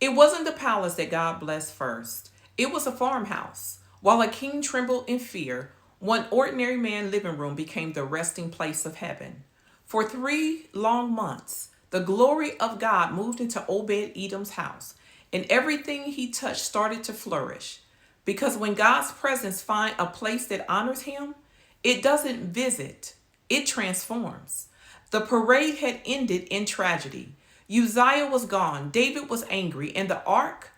It wasn't the palace that God blessed first. It was a farmhouse. While a king trembled in fear, one ordinary man's living room became the resting place of heaven. For 3 long months, the glory of God moved into Obed-Edom's house, and everything he touched started to flourish. Because when God's presence finds a place that honors him, it doesn't visit, it transforms. The parade had ended in tragedy. Uzziah was gone, David was angry, and the ark,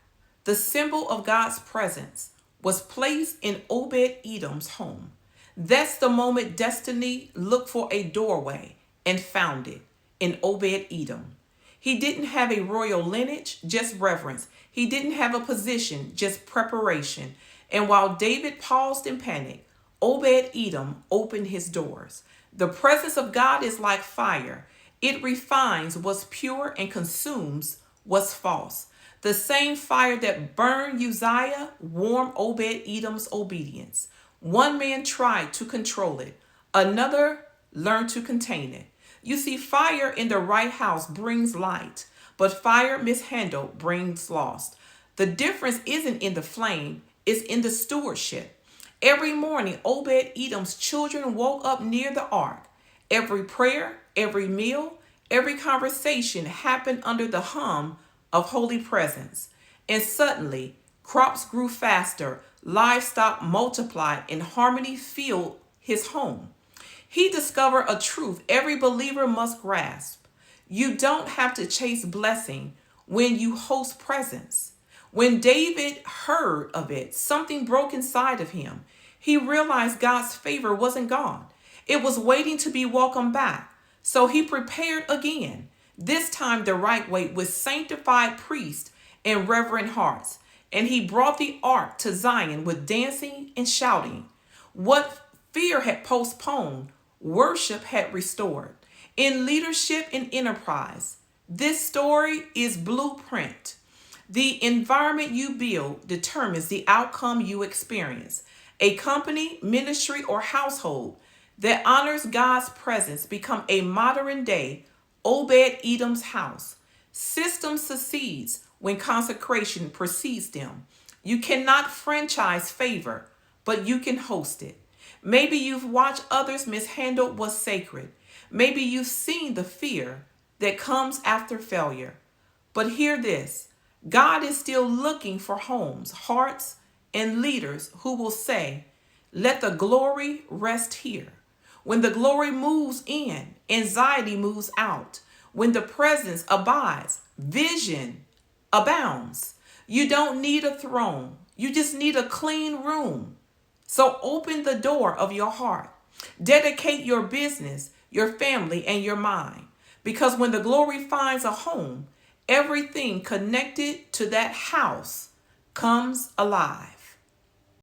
the symbol of God's presence, was placed in Obed-Edom's home. That's the moment destiny looked for a doorway and found it in Obed-Edom. He didn't have a royal lineage, just reverence. He didn't have a position, just preparation. And while David paused in panic, Obed-Edom opened his doors. The presence of God is like fire. It refines what's pure and consumes what's false. The same fire that burned Uzziah warmed Obed-Edom's obedience. One man tried to control it, another learned to contain it. You see, fire in the right house brings light, but fire mishandled brings loss. The difference isn't in the flame, it's in the stewardship. Every morning, Obed-Edom's children woke up near the ark. Every prayer, every meal, every conversation happened under the hum of holy presence. And suddenly, crops grew faster, livestock multiplied, and harmony filled his home. He discovered a truth every believer must grasp. You don't have to chase blessing when you host presence. When David heard of it, something broke inside of him. He realized God's favor wasn't gone. It was waiting to be welcomed back. So he prepared again, this time the right way with sanctified priests and reverent hearts. And he brought the ark to Zion with dancing and shouting. What fear had postponed, worship had restored. In leadership and enterprise, this story is blueprint. The environment you build determines the outcome you experience. A company, ministry, or household that honors God's presence become a modern day Obed-Edom's house. System succeeds when consecration precedes them. You cannot franchise favor, but you can host it. Maybe you've watched others mishandle what's sacred. Maybe you've seen the fear that comes after failure. But hear this, God is still looking for homes, hearts, and leaders who will say, let the glory rest here. When the glory moves in, anxiety moves out. When the presence abides, vision abounds. You don't need a throne. You just need a clean room. So open the door of your heart. Dedicate your business, your family, and your mind. Because when the glory finds a home, everything connected to that house comes alive.